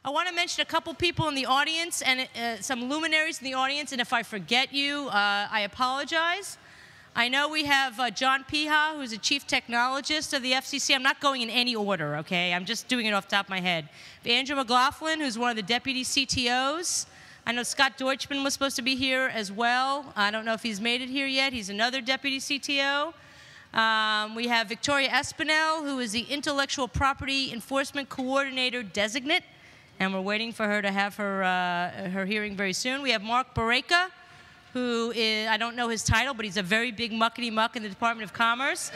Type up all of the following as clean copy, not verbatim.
I want to mention a couple people in the audience and some luminaries in the audience, and if I forget you, I apologize. I know we have John Piha, who's the Chief Technologist of the FCC. I'm not going in any order, okay? I'm just doing it off the top of my head. Andrew McLaughlin, who's one of the Deputy CTOs. I know Scott Deutschman was supposed to be here as well. I don't know if he's made it here yet. He's another Deputy CTO. We have Victoria Espinel, who is the Intellectual Property Enforcement Coordinator Designate, and we're waiting for her to have her hearing very soon. We have Mark Bareka, who is, I don't know his title, but he's a very big muckety-muck in the Department of Commerce.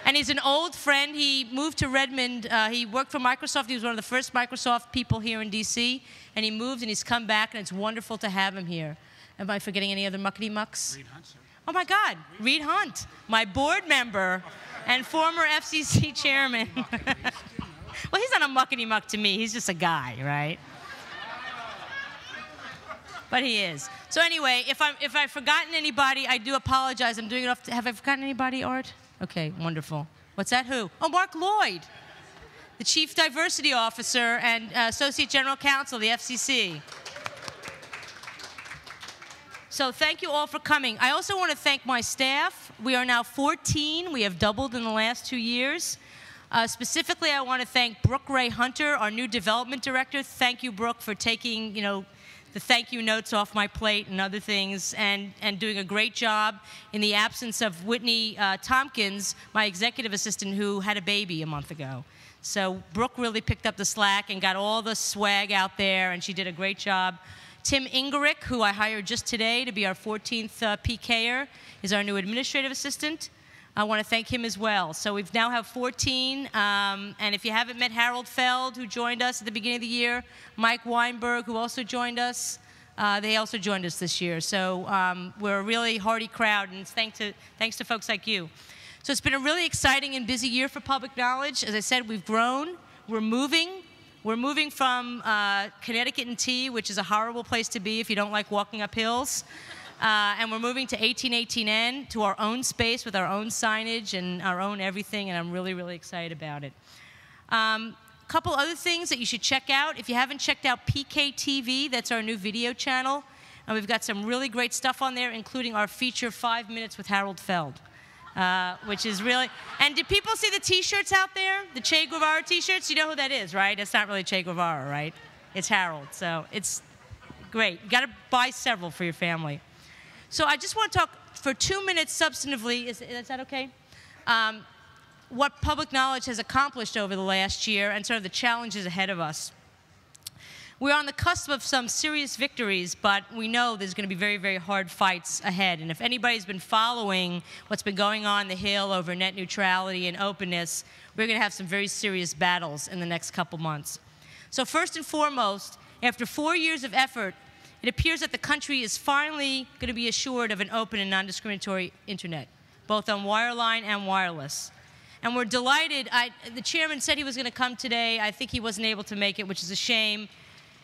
And he's an old friend. He moved to Redmond. He worked for Microsoft. He was one of the first Microsoft people here in D.C. And he moved, and he's come back, and it's wonderful to have him here. Am I forgetting any other muckety-mucks? Reed Hunt, sir. Oh, my God. Reed Hunt, my board member and former FCC chairman. Well, he's not a muckety-muck to me. He's just a guy, right? But he is. So anyway, if I've forgotten anybody, I do apologize. I'm doing it off. Have I forgotten anybody, Art? Okay, wonderful. What's that? Who? Oh, Mark Lloyd, the Chief Diversity Officer and Associate General Counsel of the FCC. So thank you all for coming. I also want to thank my staff. We are now 14. We have doubled in the last 2 years. Specifically, I want to thank Brooke Ray Hunter, our new development director. Thank you, Brooke, for taking, the thank you notes off my plate and other things, and doing a great job in the absence of Whitney Tompkins, my executive assistant, who had a baby a month ago. So Brooke really picked up the slack and got all the swag out there, and she did a great job. Tim Ingerick, who I hired just today to be our 14th PKer, is our new administrative assistant. I want to thank him as well. So we now have 14, and if you haven't met Harold Feld, who joined us at the beginning of the year, Mike Weinberg, who also joined us, they also joined us this year. So we're a really hearty crowd, and it's thanks to folks like you. So it's been a really exciting and busy year for Public Knowledge. As I said, we've grown. We're moving. We're moving from Connecticut and T, which is a horrible place to be if you don't like walking up hills. And we're moving to 1818N, to our own space with our own signage and our own everything, and I'm really, really excited about it. A couple other things that you should check out. If you haven't checked out PKTV, that's our new video channel, and we've got some really great stuff on there, including our feature 5 Minutes with Harold Feld, which is really... And did people see the T-shirts out there? The Che Guevara T-shirts? You know who that is, right? It's not really Che Guevara, right? It's Harold, so it's great. You got to buy several for your family. So I just want to talk for 2 minutes substantively, is that okay? What Public Knowledge has accomplished over the last year and sort of the challenges ahead of us. We're on the cusp of some serious victories, but we know there's going to be very, very hard fights ahead. And if anybody's been following what's been going on the Hill over net neutrality and openness, we're going to have some very serious battles in the next couple months. So first and foremost, after 4 years of effort, it appears that the country is finally going to be assured of an open and non-discriminatory internet, both on wireline and wireless. And we're delighted. The chairman said he was going to come today. I think he wasn't able to make it, which is a shame.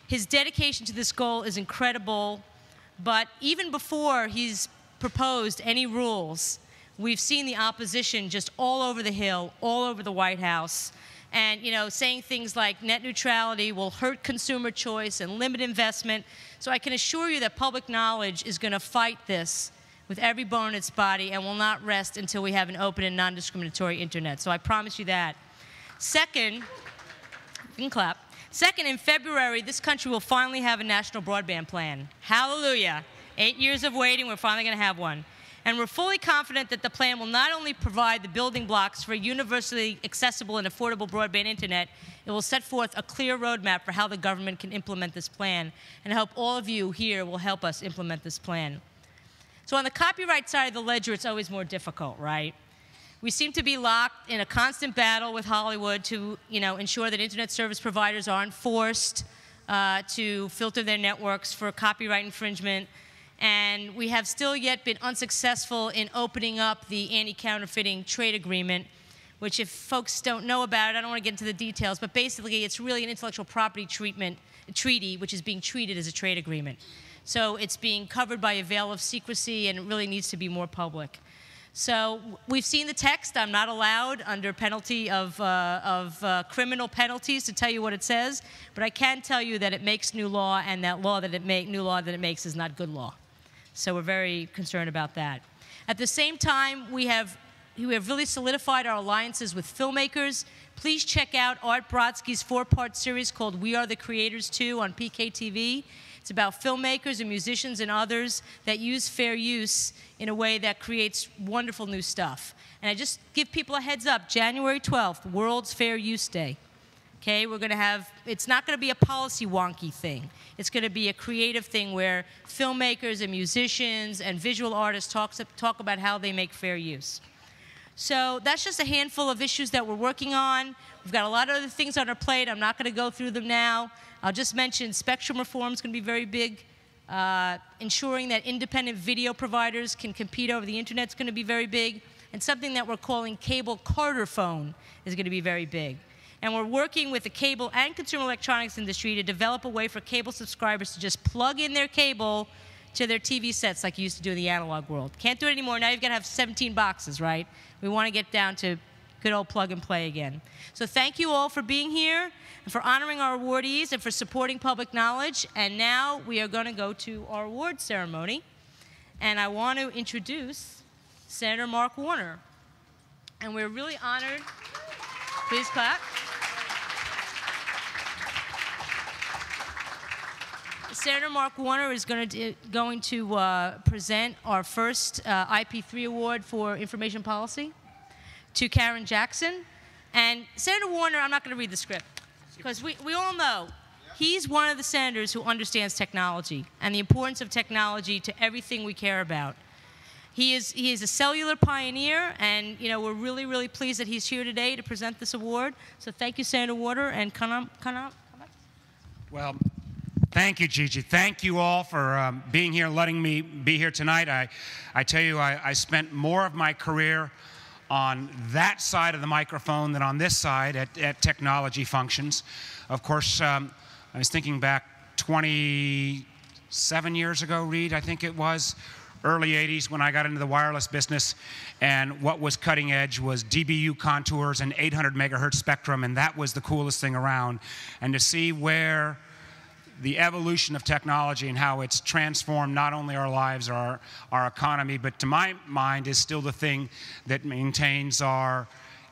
His dedication to this goal is incredible. But even before he's proposed any rules, we've seen the opposition just all over the Hill, all over the White House. And, saying things like net neutrality will hurt consumer choice and limit investment. So I can assure you that Public Knowledge is going to fight this with every bone in its body and will not rest until we have an open and non-discriminatory internet. So I promise you that. Second, you can clap. Second, in February, this country will finally have a national broadband plan. Hallelujah. 8 years of waiting, we're finally going to have one. And we're fully confident that the plan will not only provide the building blocks for a universally accessible and affordable broadband internet, it will set forth a clear roadmap for how the government can implement this plan. And I hope all of you here will help us implement this plan. So on the copyright side of the ledger, it's always more difficult, right? We seem to be locked in a constant battle with Hollywood to ensure that internet service providers aren't forced to filter their networks for copyright infringement. And we have still yet been unsuccessful in opening up the anti-counterfeiting trade agreement, which if folks don't know about it, I don't want to get into the details, but basically it's really an intellectual property treaty, which is being treated as a trade agreement. So it's being covered by a veil of secrecy, and it really needs to be more public. So we've seen the text. I'm not allowed, under penalty of criminal penalties, to tell you what it says. But I can tell you that it makes new law, and that new law that it makes is not good law. So we're very concerned about that. At the same time, we have really solidified our alliances with filmmakers. Please check out Art Brodsky's 4-part series called We Are the Creators 2 on PKTV. It's about filmmakers and musicians and others that use fair use in a way that creates wonderful new stuff. And I just give people a heads up, January 12th, World's Fair Use Day. Okay, we're going to have, it's not going to be a policy wonky thing. It's going to be a creative thing where filmmakers and musicians and visual artists talk about how they make fair use. So that's just a handful of issues that we're working on. We've got a lot of other things on our plate. I'm not going to go through them now. I'll just mention spectrum reform is going to be very big. Ensuring that independent video providers can compete over the internet is going to be very big. And something that we're calling cable Carter phone is going to be very big. And we're working with the cable and consumer electronics industry to develop a way for cable subscribers to just plug in their cable to their TV sets like you used to do in the analog world. Can't do it anymore. Now you've got to have 17 boxes, right? We want to get down to good old plug and play again. So thank you all for being here and for honoring our awardees and for supporting public knowledge. And now we are going to go to our award ceremony. And I want to introduce Senator Mark Warner. And we're really honored. Please clap. Senator Mark Warner is going to present our first IP3 award for information policy to Karen Jackson. And Senator Warner, I'm not going to read the script, because we all know he's one of the senators who understands technology and the importance of technology to everything we care about. He is a cellular pioneer, and we're really, really pleased that he's here today to present this award. So thank you, Senator Warner, and come on. Well, thank you, Gigi. Thank you all for being here, letting me be here tonight. I tell you, I spent more of my career on that side of the microphone than on this side at technology functions. Of course, I was thinking back 27 years ago, Reed, I think it was, early 80s when I got into the wireless business, and what was cutting edge was DBU contours and 800 megahertz spectrum, and that was the coolest thing around. And to see where the evolution of technology and how it's transformed not only our lives or our economy, but to my mind is still the thing that maintains our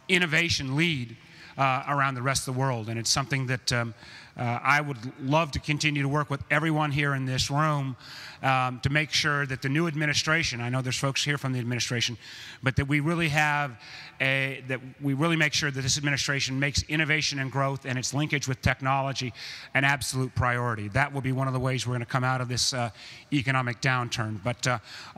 innovation lead around the rest of the world. And it's something that I would love to continue to work with everyone here in this room to make sure that the new administration, I know there's folks here from the administration, but that we really make sure that this administration makes innovation and growth and its linkage with technology an absolute priority. That will be one of the ways we're going to come out of this economic downturn. But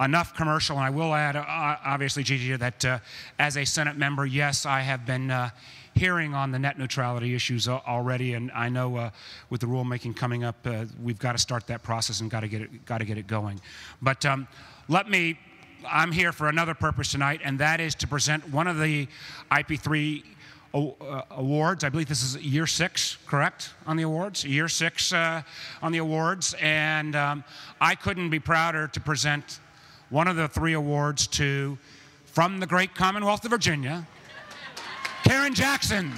enough commercial, and I will add, obviously, Gigi, that as a Senate member, yes, I have been hearing on the net neutrality issues already, and I know with the rulemaking coming up, we've got to start that process and got to get it going. But I'm here for another purpose tonight, and that is to present one of the IP3 awards. I believe this is year 6, correct, on the awards? Year 6 on the awards, and I couldn't be prouder to present one of the 3 awards from the great Commonwealth of Virginia, Karen Jackson.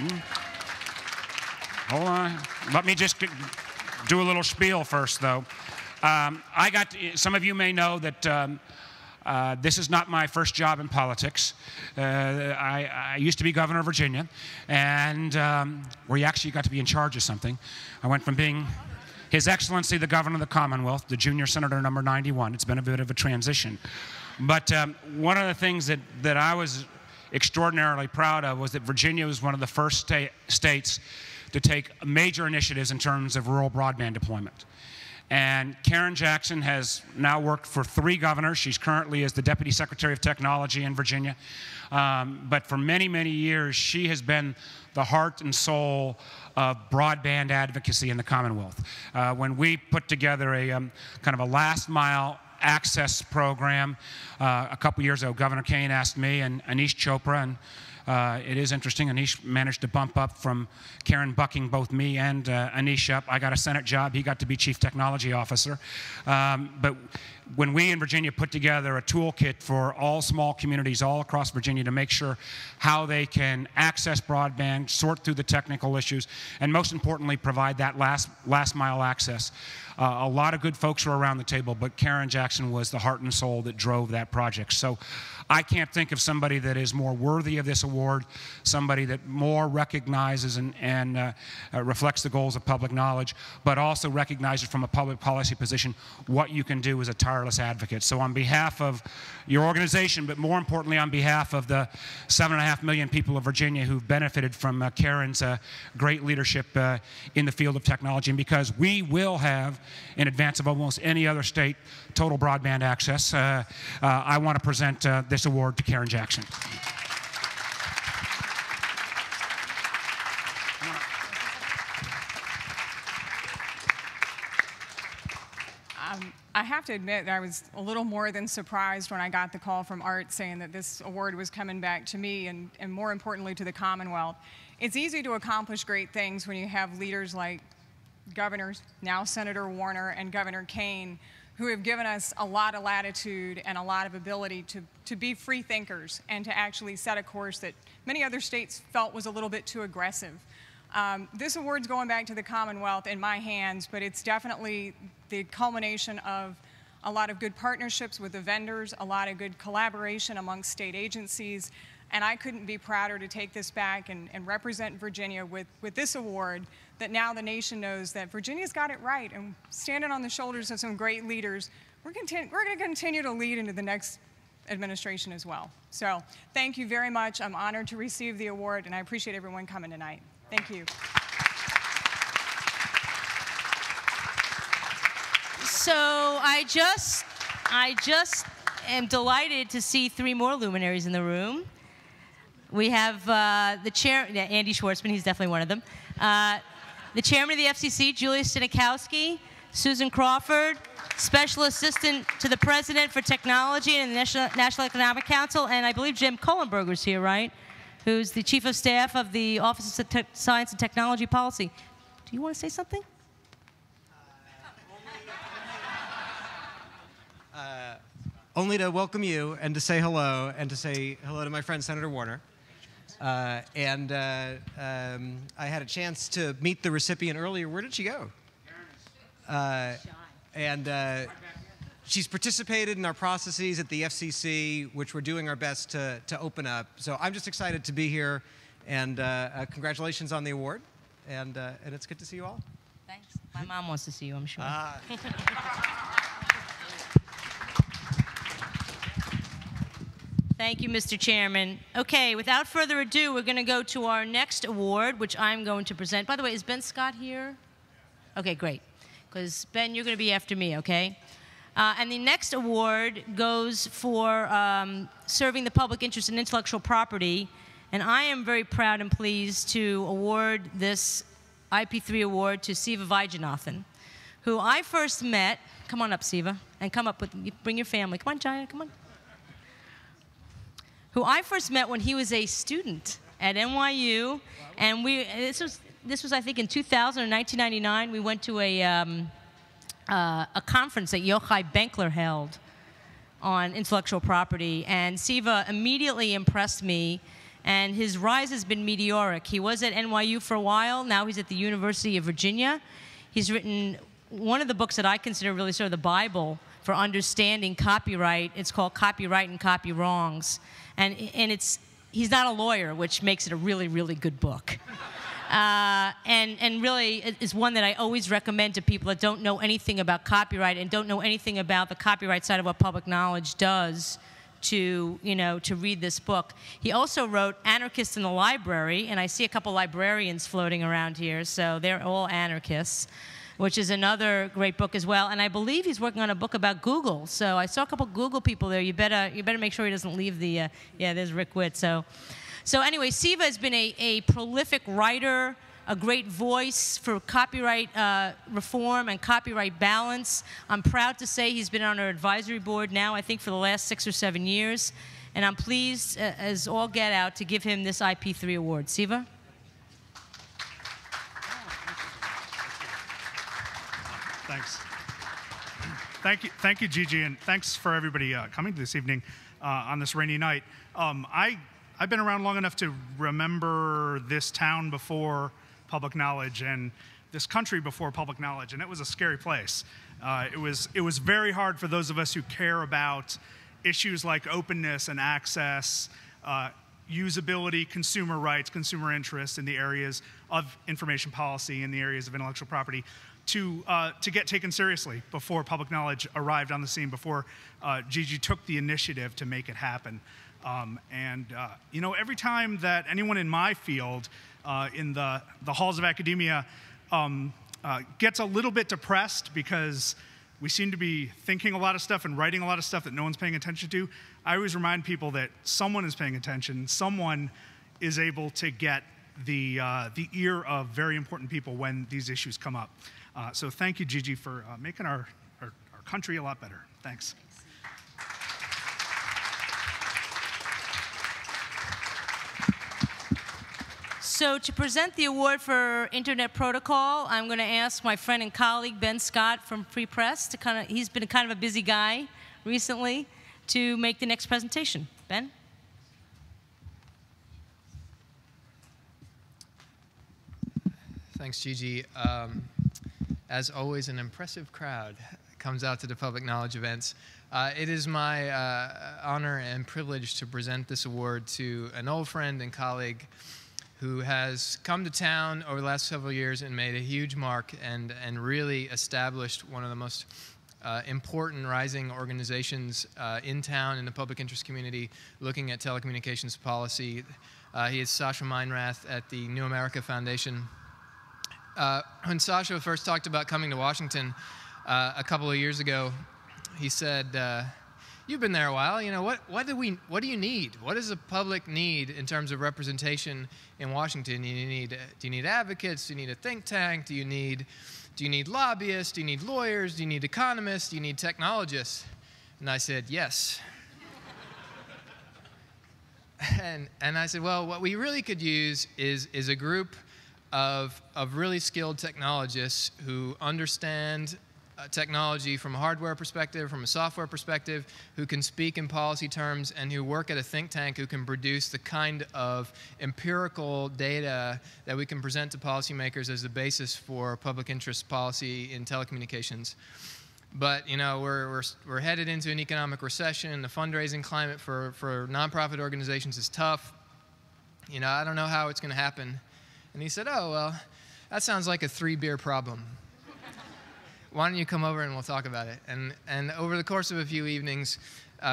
Hold on. Let me just do a little spiel first, though. Some of you may know that this is not my first job in politics. I used to be governor of Virginia, and where you actually got to be in charge of something. I went from being His Excellency the Governor of the Commonwealth, the junior senator number 91. It's been a bit of a transition. But one of the things that I was extraordinarily proud of was that Virginia was one of the first states to take major initiatives in terms of rural broadband deployment. And Karen Jackson has now worked for 3 governors. She's currently as the Deputy Secretary of Technology in Virginia. But for many, many years, she has been the heart and soul of broadband advocacy in the Commonwealth. When we put together a kind of a last mile access program a couple years ago, Governor Kane asked me and Anish Chopra and It is interesting. Anish managed to bump up from Karen bucking both me and Anish up. I got a Senate job. He got to be Chief Technology Officer. But when we in Virginia put together a toolkit for all small communities all across Virginia to make sure how they can access broadband, sort through the technical issues, and most importantly, provide that last mile access. A lot of good folks were around the table, but Karen Jackson was the heart and soul that drove that project. So I can't think of somebody that is more worthy of this award, somebody that more recognizes and reflects the goals of public knowledge, but also recognizes from a public policy position what you can do as a tireless advocate. So on behalf of your organization, but more importantly on behalf of the 7.5 million people of Virginia who've benefited from Karen's great leadership in the field of technology, and because we will have, in advance of almost any other state, total broadband access, I want to present this award to Karen Jackson. I have to admit that I was a little more than surprised when I got the call from Art saying that this award was coming back to me and more importantly to the Commonwealth. It's easy to accomplish great things when you have leaders like Governor, now Senator Warner, and Governor Kane, who have given us a lot of latitude and a lot of ability to be free thinkers and to actually set a course that many other states felt was a little bit too aggressive. This award's going back to the Commonwealth in my hands, but it's definitely the culmination of a lot of good partnerships with the vendors, a lot of good collaboration amongst state agencies, and I couldn't be prouder to take this back and represent Virginia with this award, that now the nation knows that Virginia's got it right, and standing on the shoulders of some great leaders, we're going to continue to lead into the next administration as well. So thank you very much. I'm honored to receive the award, and I appreciate everyone coming tonight. Thank you. So I just am delighted to see 3 more luminaries in the room. We have the chair, Andy Schwartzman, he's definitely one of them. The chairman of the FCC, Julia Stinikowski, Susan Crawford, Special Assistant to the President for Technology and the National Economic Council, and I believe Jim Kohlenberger's here, right? Who's the Chief of Staff of the Office of Science and Technology Policy. Do you want to say something? Only to welcome you and to say hello and to say hello to my friend Senator Warner. I had a chance to meet the recipient earlier. Where did she go? She's participated in our processes at the FCC, which we're doing our best to open up. So I'm just excited to be here, and congratulations on the award, and it's good to see you all. Thanks. My mom wants to see you, I'm sure. Thank you, Mr. Chairman. Okay, without further ado, we're going to go to our next award, which I'm going to present. By the way, is Ben Scott here? Okay, great. Because, Ben, you're going to be after me, okay? And the next award goes for serving the public interest in intellectual property. And I am very proud and pleased to award this IP3 award to Siva Vaidyanathan, who I first met. Come on up, Siva, and come up with, bring your family. Come on, Jaya, come on. Who I first met when he was a student at NYU, and this was I think in 2000 or 1999. We went to a conference that Yochai Benkler held on intellectual property, and Siva immediately impressed me, and his rise has been meteoric. He was at NYU for a while. Now he's at the University of Virginia. He's written one of the books that I consider really sort of the Bible for understanding copyright. It's called Copyright and Copy Wrongs. And he's not a lawyer, which makes it a really, really good book. And really is one that I always recommend to people that don't know anything about copyright and don't know anything about the copyright side of what public knowledge does to read this book. He also wrote Anarchists in the Library, and I see a couple librarians floating around here, so they're all anarchists, which is another great book as well. And I believe he's working on a book about Google. So I saw a couple Google people there. You better make sure he doesn't leave the, yeah, there's Rick Witt. So anyway, Siva has been a prolific writer, a great voice for copyright reform and copyright balance. I'm proud to say he's been on our advisory board now, I think, for the last 6 or 7 years. And I'm pleased, as all get out, to give him this IP3 award. Siva? Thanks. Thank you, Gigi, and thanks for everybody coming this evening on this rainy night. I've been around long enough to remember this town before Public Knowledge and this country before Public Knowledge, and it was a scary place. It was very hard for those of us who care about issues like openness and access, usability, consumer rights, consumer interests in the areas of information policy, in the areas of intellectual property, to get taken seriously before Public Knowledge arrived on the scene, before Gigi took the initiative to make it happen. You know, every time that anyone in my field, in the halls of academia, gets a little bit depressed because we seem to be thinking a lot of stuff and writing a lot of stuff that no one's paying attention to, I always remind people that someone is paying attention, someone is able to get the ear of very important people when these issues come up. So thank you, Gigi, for making our country a lot better. Thanks. So to present the award for Internet Protocol, I'm going to ask my friend and colleague, Ben Scott from Free Press, to he's been kind of a busy guy recently, to make the next presentation. Ben? Thanks, Gigi. As always, an impressive crowd comes out to the Public Knowledge events. It is my honor and privilege to present this award to an old friend and colleague who has come to town over the last several years and made a huge mark and really established one of the most important rising organizations in town in the public interest community looking at telecommunications policy. He is Sasha Meinrath at the New America Foundation. When Sasha first talked about coming to Washington a couple of years ago, he said, you've been there a while, you know, what do you need? What does the public need in terms of representation in Washington? Do you need advocates? Do you need a think tank? Do you need lobbyists? Do you need lawyers? Do you need economists? Do you need technologists? And I said, yes. And I said, well, what we really could use is a group of really skilled technologists who understand technology from a hardware perspective, from a software perspective, who can speak in policy terms, and who work at a think tank who can produce the kind of empirical data that we can present to policymakers as the basis for public interest policy in telecommunications. But you know, we're headed into an economic recession. The fundraising climate for nonprofit organizations is tough. You know, I don't know how it's going to happen. And he said, oh, well, that sounds like a 3-beer problem. Why don't you come over and we'll talk about it? And over the course of a few evenings,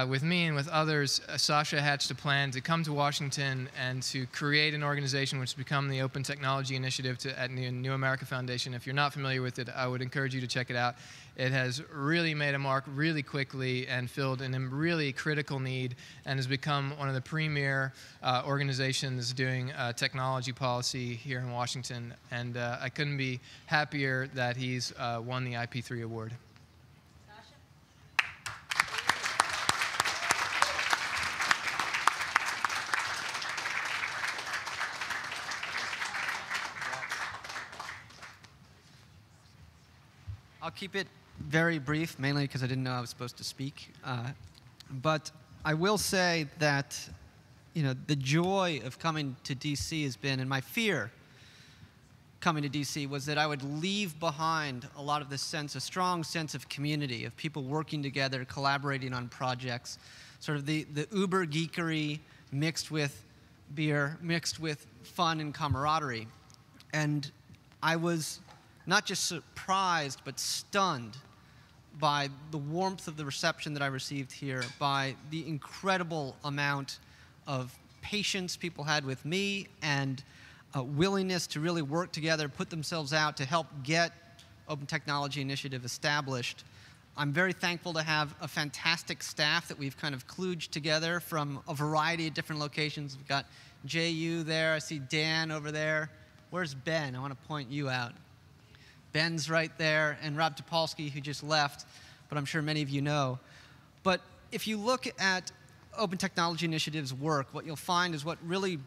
with me and with others, Sasha hatched a plan to come to Washington and to create an organization which has become the Open Technology Initiative at New America Foundation. If you're not familiar with it, I would encourage you to check it out. It has really made a mark really quickly and filled a really critical need and has become one of the premier organizations doing technology policy here in Washington. And I couldn't be happier that he's won the IP3 award. I'll keep it very brief, mainly because I didn't know I was supposed to speak. But I will say that, you know, the joy of coming to DC has been, and my fear coming to DC was that I would leave behind a lot of this sense, a strong sense of community, of people working together, collaborating on projects, sort of the uber geekery mixed with beer, mixed with fun and camaraderie. And I was not just surprised, but stunned by the warmth of the reception that I received here, by the incredible amount of patience people had with me and willingness to really work together, put themselves out to help get Open Technology Initiative established. I'm very thankful to have a fantastic staff that we've kind of kludged together from a variety of different locations. We've got JU there. I see Dan over there. Where's Ben? I want to point you out. Ben's right there, and Rob Topolsky, who just left, but I'm sure many of you know. But if you look at Open Technology Initiative's work, what you'll find is what really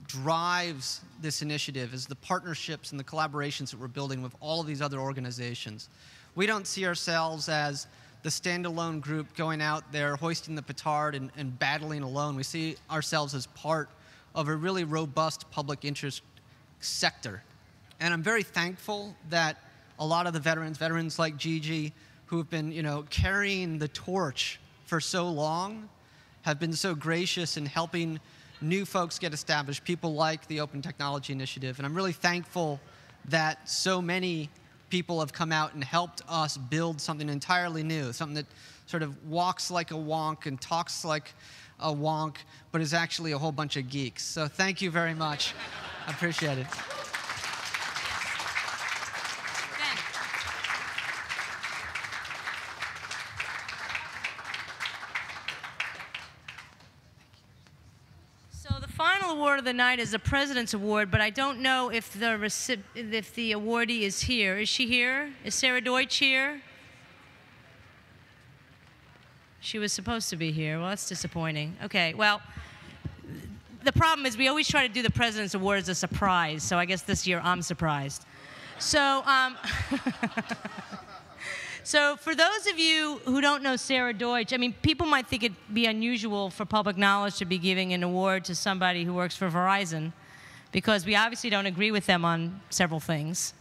drives this initiative is the partnerships and the collaborations that we're building with all of these other organizations. We don't see ourselves as the standalone group going out there, hoisting the petard and battling alone. We see ourselves as part of a really robust public interest sector. And I'm very thankful that a lot of the veterans like Gigi, who have been, carrying the torch for so long, have been so gracious in helping new folks get established, people like the Open Technology Initiative. And I'm really thankful that so many people have come out and helped us build something entirely new, something that sort of walks like a wonk and talks like a wonk, but is actually a whole bunch of geeks. So thank you very much. I appreciate it. So the final award of the night is the President's Award, but I don't know if the awardee is here. Is she here? Is Sarah Deutsch here? She was supposed to be here. Well, that's disappointing. Okay, well, the problem is we always try to do the President's Award as a surprise, so I guess this year I'm surprised. So, so for those of you who don't know Sarah Deutsch, I mean, people might think it'd be unusual for Public Knowledge to be giving an award to somebody who works for Verizon, because we obviously don't agree with them on several things.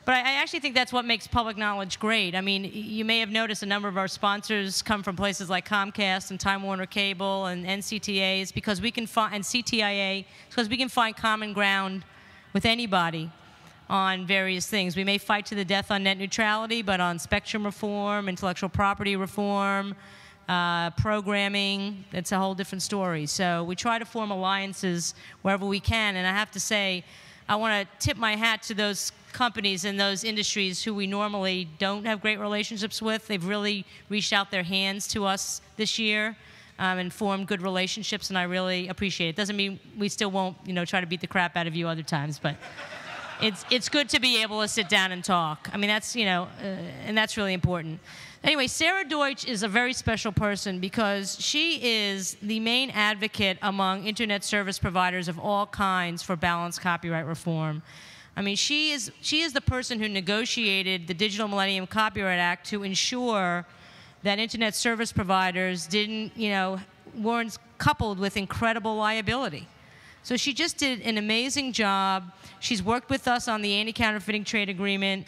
But I actually think that's what makes Public Knowledge great. I mean, you may have noticed a number of our sponsors come from places like Comcast and Time Warner Cable and NCTAs, because we can find, and CTIA, because we can find common ground with anybody on various things. We may fight to the death on net neutrality, but on spectrum reform, intellectual property reform, programming, that's a whole different story. So we try to form alliances wherever we can, and I have to say, I want to tip my hat to those companies in those industries who we normally don't have great relationships with. They've really reached out their hands to us this year and formed good relationships, and I really appreciate it. Doesn't mean we still won't, try to beat the crap out of you other times, but it's good to be able to sit down and talk. I mean, that's, and that's really important. Anyway, Sarah Deutsch is a very special person because she is the main advocate among internet service providers of all kinds for balanced copyright reform. I mean, she is the person who negotiated the Digital Millennium Copyright Act to ensure that internet service providers weren't coupled with incredible liability. So she just did an amazing job. She's worked with us on the anti-counterfeiting trade agreement.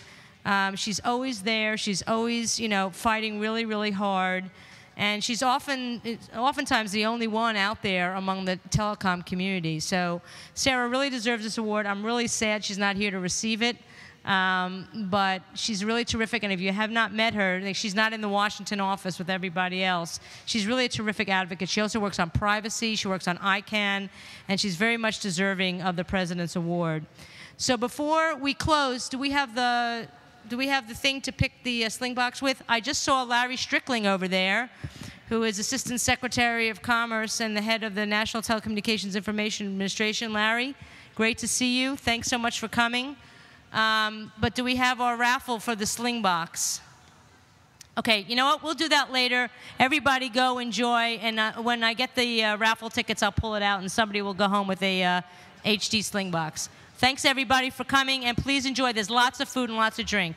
She's always there. She's always, fighting really, really hard. And she's oftentimes the only one out there among the telecom community. So Sarah really deserves this award. I'm really sad she's not here to receive it. But she's really terrific, and if you have not met her, she's not in the Washington office with everybody else. She's really a terrific advocate. She also works on privacy, she works on ICANN, and she's very much deserving of the President's Award. So before we close, do we have the thing to pick the sling box with? I just saw Larry Strickling over there, who is Assistant Secretary of Commerce and the head of the National Telecommunications Information Administration. Larry, great to see you. Thanks so much for coming. But do we have our raffle for the sling box? Okay, you know what? We'll do that later. Everybody go enjoy, and when I get the raffle tickets, I'll pull it out, and somebody will go home with a HD sling box. Thanks, everybody, for coming, and please enjoy. There's lots of food and lots of drink.